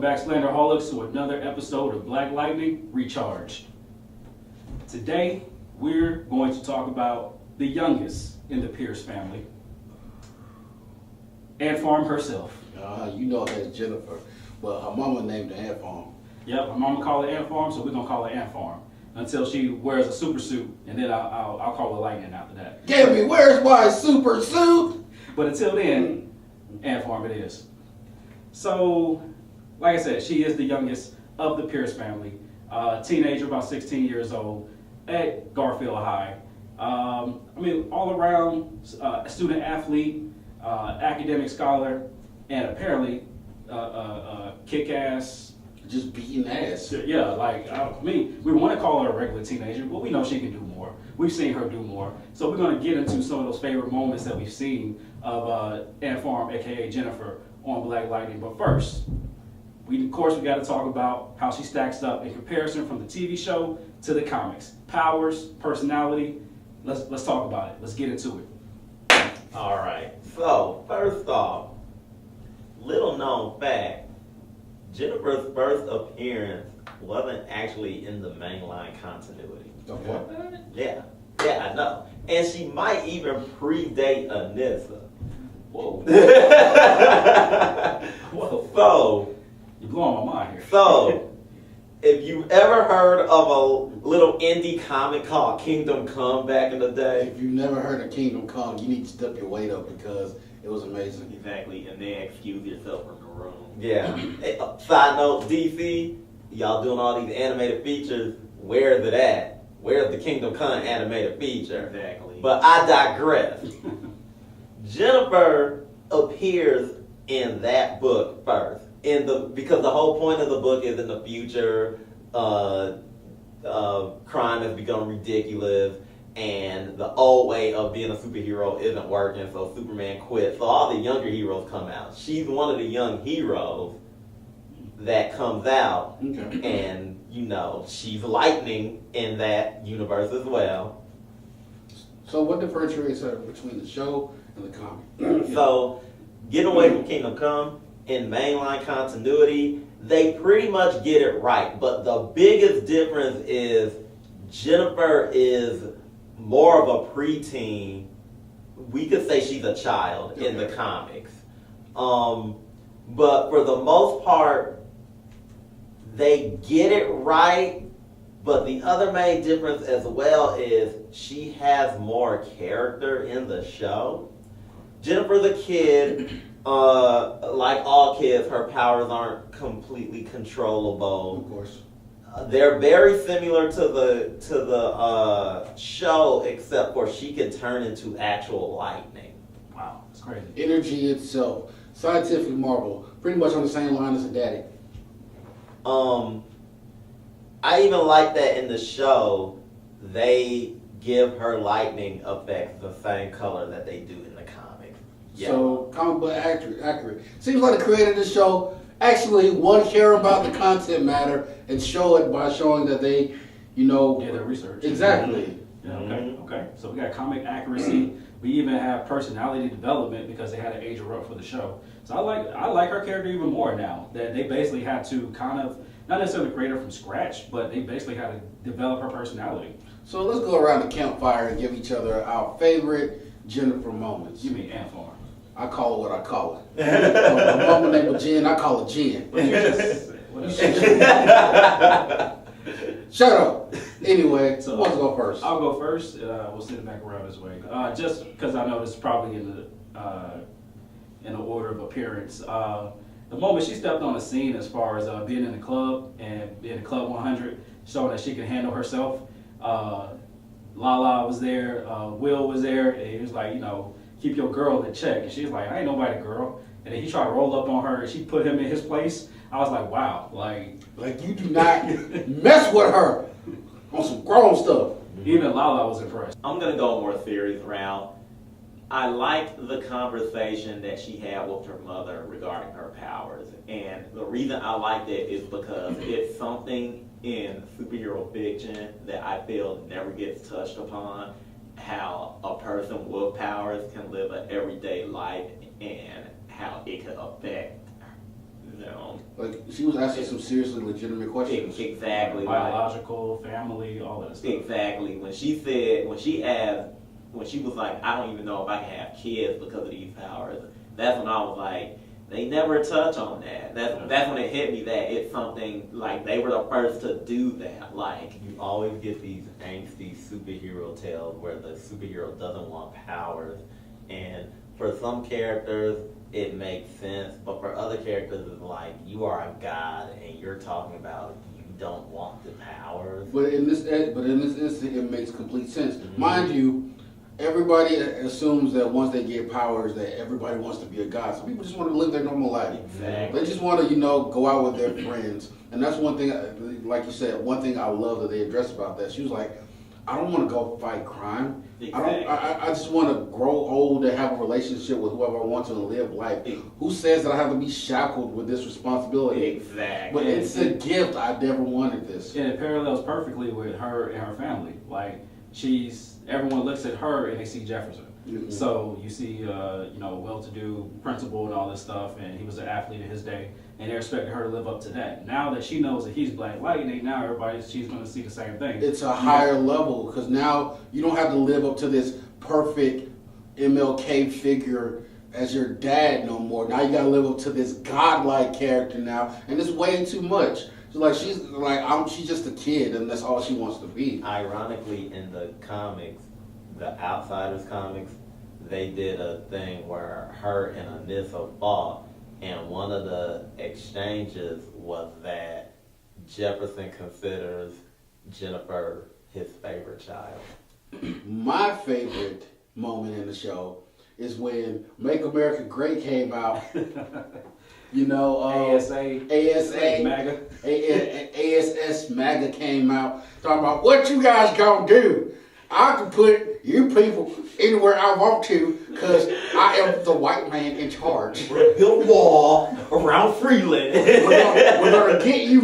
back, Slenderholics, to another episode of Black Lightning Recharged. Today, we're going to talk about the youngest in the Pierce family, Ant Farm herself. You know that's Jennifer. Well, her mama named her Ant Farm. Yep, her mama called her Ant Farm, so we're gonna call her Ant Farm until she wears a super suit, and then I'll call her Lightning after that. Gabby, where's my super suit? But until then, Ant Farm it is. So, like I said, she is the youngest of the Pierce family. Teenager, about 16 years old, at Garfield High. All around student athlete, academic scholar, and apparently kick-ass. Just beating ass. Yeah, we want to call her a regular teenager, but we know she can do more. We've seen her do more. So we're going to get into some of those favorite moments that we've seen of Ant Farm, aka Jennifer, on Black Lightning. But first, we got to talk about how she stacks up in comparison from the TV show to the comics. Powers, personality. Let's talk about it. Let's get into it. All right. So first off, little known fact. Jennifer's first appearance wasn't actually in the mainline continuity. Okay. Yeah, I know. And she might even predate Anissa. Whoa. Whoa. So, You're blowing my mind here. so, if you've ever heard of a little indie comic called Kingdom Come back in the day, If you've never heard of Kingdom Come, you need to step your weight up because it was amazing. Exactly, and then excuse yourself from the room. yeah. Hey, side note, DC, y'all doing all these animated features, where's it at? Where's the Kingdom Come animated feature? Exactly. But I digress. Jennifer appears in that book first, because the whole point of the book is in the future, crime has become ridiculous, and the old way of being a superhero isn't working, so Superman quit. So all the younger heroes come out. She's one of the young heroes that comes out, Okay. and she's Lightning in that universe as well. So what differentiates her between the show and the comic? So, getting away from Kingdom Come, in mainline continuity, they pretty much get it right. But the biggest difference is Jennifer is more of a preteen. We could say she's a child in the comics. But for the most part, they get it right. But the other main difference as well is she has more character in the show. Jennifer the kid, like all kids, her powers aren't completely controllable. Of course. They're very similar to the show, except for she can turn into actual lightning. Wow, that's crazy. Energy itself. Scientific marvel. Pretty much on the same line as a daddy. I even like that in the show, they give her lightning effects the same color that they do in the comics. Yeah. So, comic book accurate. Seems like the creator of the show actually want to care about the content matter and show it by showing that they, Yeah, their research. Exactly. Yeah, okay. So we got comic accuracy. We even have personality development because they had to age her up for the show. So I like her character even more now. That they basically had to kind of, not necessarily create her from scratch, but they basically had to develop her personality. So let's go around the campfire and give each other our favorite Jennifer moments. You mean Ant Farm? I call it what I call it. My mama named her Jen, I call her Jen. But you just what Shut up. Anyway, So- who wants to go first? I'll go first. We'll send it back around this way. Just because I know this is probably in the order of appearance. The moment she stepped on the scene, as far as being in the club and being in Club 100, showing that she can handle herself. Lala was there. Will was there. And he was like, keep your girl in check. And she was like, I ain't nobody girl. And then he tried to roll up on her, and she put him in his place. I was like, wow, Like, you do not mess with her on some grown stuff. even Lala was impressed. I'm gonna go a more serious route. I liked the conversation that she had with her mother regarding her powers, and the reason I liked it is because it's something in superhero fiction that I feel never gets touched upon. How a person with powers can live an everyday life and how it could affect No. Like she was asking some seriously legitimate questions. Exactly. Biological, family, all that stuff. Exactly. When she was like, I don't even know if I can have kids because of these powers, that's when I was like, they never touch on that. That's when it hit me that it's something like they were the first to do that. Like, You always get these angsty superhero tales where the superhero doesn't want powers, and for some characters it makes sense, but for other characters it's like you are a god and you're talking about you don't want the powers. But in this instant, it makes complete sense. Mind you, everybody assumes that once they get powers, that everybody wants to be a god. Some people just want to live their normal life. Exactly. They just want to, go out with their friends. And that's one thing, like you said, one thing I love that they addressed about that. She was like, I don't want to go fight crime. Exactly. I just want to grow old and have a relationship with whoever I want to and live life. Who says that I have to be shackled with this responsibility? exactly. But it's a gift. I never wanted this. And it parallels perfectly with her and her family. Like everyone looks at her and they see Jefferson. Mhm. So you see, well-to-do principal and all this stuff, and he was an athlete in his day, and they're expecting her to live up to that. Now that she knows that he's Black Lightning, now she's going to see the same thing. It's a higher level because now you don't have to live up to this perfect MLK figure as your dad no more. Now you got to live up to this godlike character now, and it's way too much. She's just a kid, and that's all she wants to be. Ironically, in the comics, the Outsiders comics, they did a thing where her and Anissa fought, and one of the exchanges was that Jefferson considers Jennifer his favorite child. My favorite moment in the show is when Make America Great came out. ASA, MAGA. ASS MAGA came out talking about what you guys gonna do. I can put you people anywhere I want to because I am the white man in charge. We're gonna build a wall around Freeland. We're gonna get you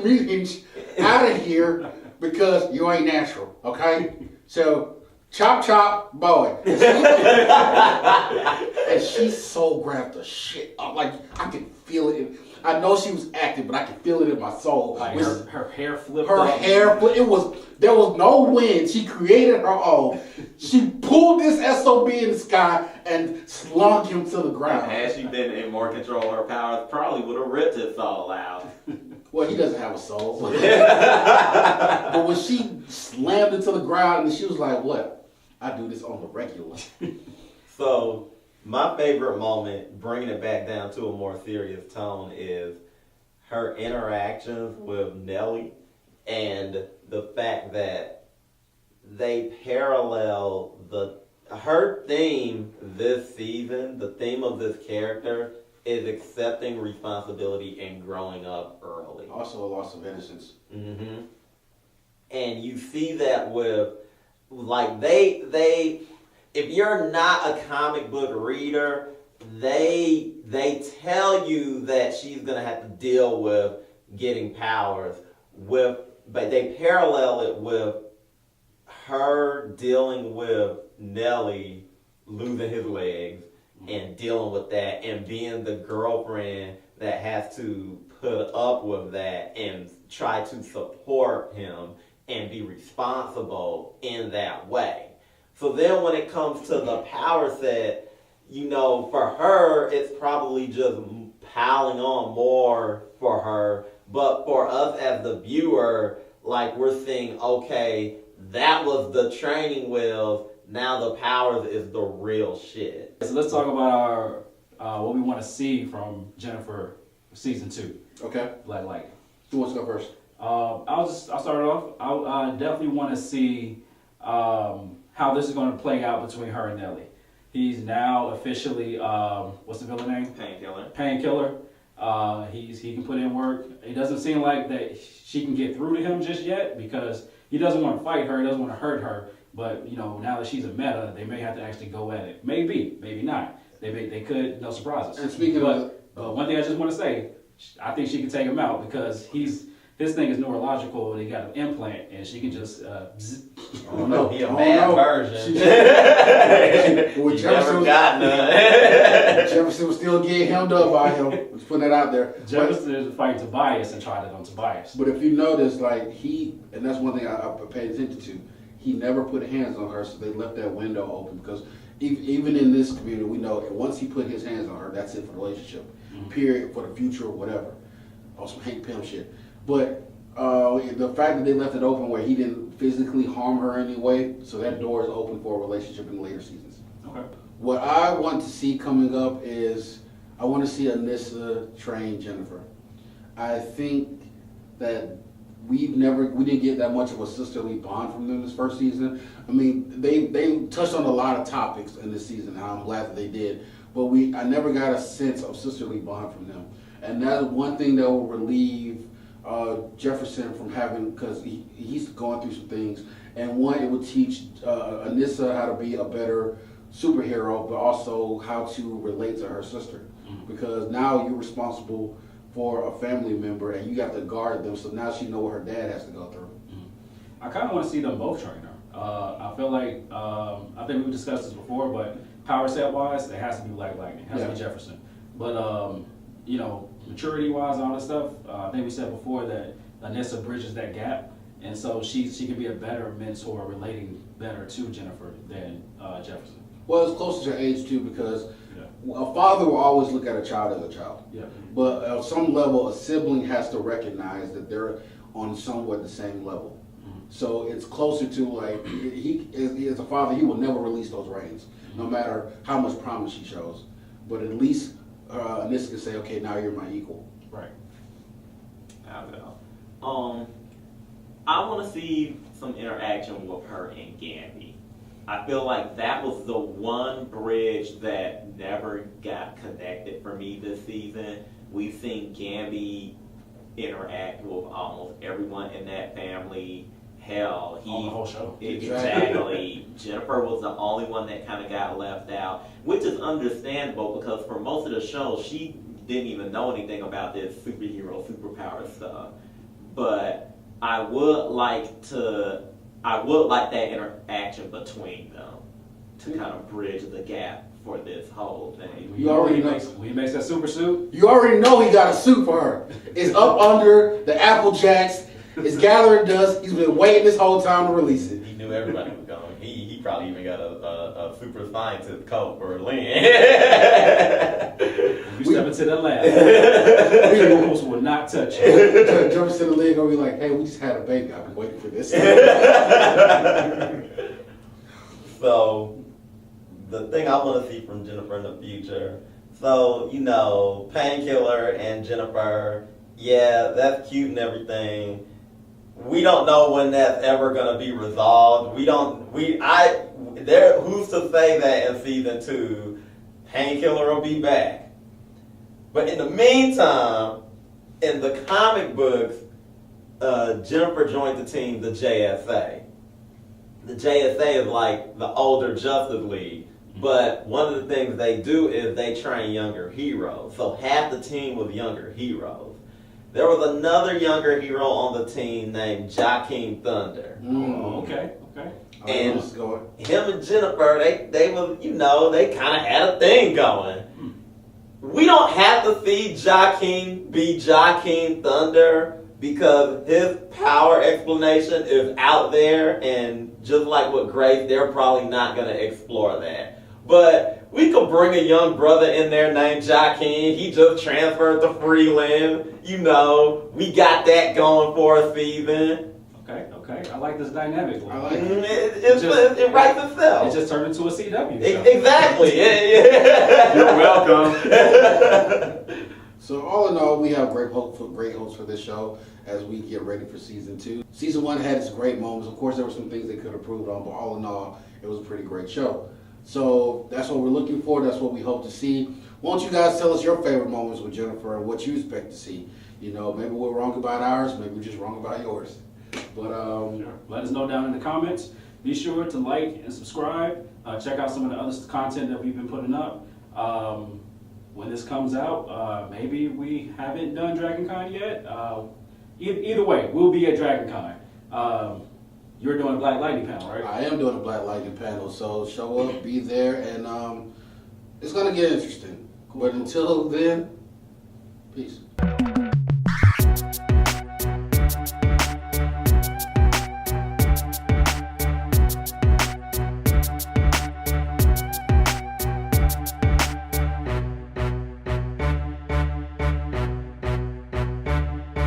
mutants out of here because you ain't natural, okay? So chop chop boy. And she so grabbed the shit up. Like I can feel it. I know she was acting, but I can feel it in my soul. Like her hair flipped Her up. hair, there was no wind. She created her own. She pulled this SOB in the sky and slung him to the ground. Had she been in more control of her powers, probably would have ripped his soul out. Well, he doesn't have a soul. But when she slammed it to the ground, and she was like, "What? I do this on the regular." So, my favorite moment, bringing it back down to a more serious tone, is her interactions with Nellie and the fact that they parallel her theme this season. The theme of this character is accepting responsibility and growing up early. Also, a loss of innocence. Mm-hmm. And you see that with, like, they if you're not a comic book reader, they tell you that she's gonna have to deal with getting powers but they parallel it with her dealing with Nellie losing his legs and dealing with that and being the girlfriend that has to put up with that and try to support him and be responsible in that way. So then when it comes to the power set, for her, it's probably just piling on more for her. But for us as the viewer, like we're seeing, okay, that was the training wheels. Now the powers is the real shit. So let's talk about our what we want to see from Jennifer season 2, Okay. Black Lightning. Who wants to go first? I'll start off. I definitely want to see how this is going to play out between her and Nellie. He's now officially what's the villain name? Painkiller. He can put in work. It doesn't seem like that she can get through to him just yet because he doesn't want to fight her. He doesn't want to hurt her. But now that she's a meta, they may have to actually go at it. Maybe not. They could. No surprises. And speaking but one thing I just want to say, I think she can take him out because His thing is neurological, and he got an implant, and she can just zip. Oh no, he a Oh, bad no. version. With You never Jefferson, got none. Jefferson was still getting hemmed up by him. Let's put that out there. Jefferson is fighting Tobias and tried it on Tobias. But if you notice, like and that's one thing I paid attention to, he never put hands on her, so they left that window open because even in this community, we know that once he put his hands on her, that's it for the relationship, period, for the future or whatever. Or some Hank Pym shit. But the fact that they left it open where he didn't physically harm her anyway, so that door is open for a relationship in later seasons. Okay. What I want to see coming up is I want to see Anissa train Jennifer. I think that we didn't get that much of a sisterly bond from them this first season. I mean, they touched on a lot of topics in this season, and I'm glad that they did. But I never got a sense of sisterly bond from them, and that's one thing that will relieve Jefferson from having, because he's going through some things, and one, it will teach Anissa how to be a better superhero, but also how to relate to her sister, because now you're responsible for a family member and you have to guard them, so now she know what her dad has to go through. I kind of want to see them both train her. I feel like, I think we've discussed this before, but power set wise, it has to be Black Lightning, it has to be Jefferson. But, you know, maturity wise, all this stuff, I think we said before that Anissa bridges that gap. And so she can be a better mentor, relating better to Jennifer than Jefferson. Well, it's closer to age too, because a father will always look at a child as a child. Yeah. But at some level, a sibling has to recognize that they're on somewhat the same level. So it's closer to like, he as a father, he will never release those reins, no matter how much promise he shows. But at least Anissa can say, okay, now you're my equal. Right. I will. I want to see some interaction with her and Gamby. I feel like that was the one bridge that never got connected for me this season. We've seen Gamby interact with almost everyone in that family. Hell, On the whole show. Exactly. Jennifer was the only one that kind of got left out, which is understandable because for most of the show, she didn't even know anything about this superpower stuff. But I would like that interaction between them to kind of bridge the gap for this whole thing. You already know. When he makes that super suit, You already know he got a suit for her. It's up under the Apple Jacks. It's gathering dust. He's been waiting this whole time to release it. He knew everybody was going. He probably even got a super scientist coat for Lynn. you step into the lab, the rules will not touch you. Jefferson and Lynn gonna be like, hey, we just had a baby. I've been waiting for this. So, the thing I want to see from Jennifer in the future, so, you know, Painkiller and Jennifer, yeah, that's cute and everything. We don't know when that's ever going to be resolved. Who's to say that in season 2, Painkiller will be back? But in the meantime, in the comic books, Jennifer joined the team, the JSA. The JSA is like the older Justice League, but one of the things they do is they train younger heroes. So half the team was younger heroes. There was another younger hero on the team named Jakeem Thunder. Oh, okay. And him and Jennifer, they was, you know, they kind of had a thing going. We don't have to see Jakeem be Jakeem Thunder because his power explanation is out there, and just like with Grace, they're probably not going to explore that. But we could bring a young brother in there named Jakeem. He just transferred to Freeland. You know, we got that going for a season. Okay. I like this dynamic. I like It writes itself. It just turned into a CW show. Exactly. Yeah. You're welcome. So all in all, we have great hopes for this show as we get ready for season 2. Season 1 had its great moments. Of course, there were some things they could have improved on, but all in all, it was a pretty great show. So that's what we're looking for. That's what we hope to see. Why don't you guys tell us your favorite moments with Jennifer and what you expect to see? You know, maybe we're wrong about ours. Maybe we're just wrong about yours. But let us know down in the comments. Be sure to like and subscribe. Check out some of the other content that we've been putting up. When this comes out, maybe we haven't done Dragon Con yet. Either way, we'll be at Dragon Con. You're doing a Black Lightning panel, right? I am doing a Black Lightning panel, so show up, be there, and it's gonna get interesting. But until then, peace.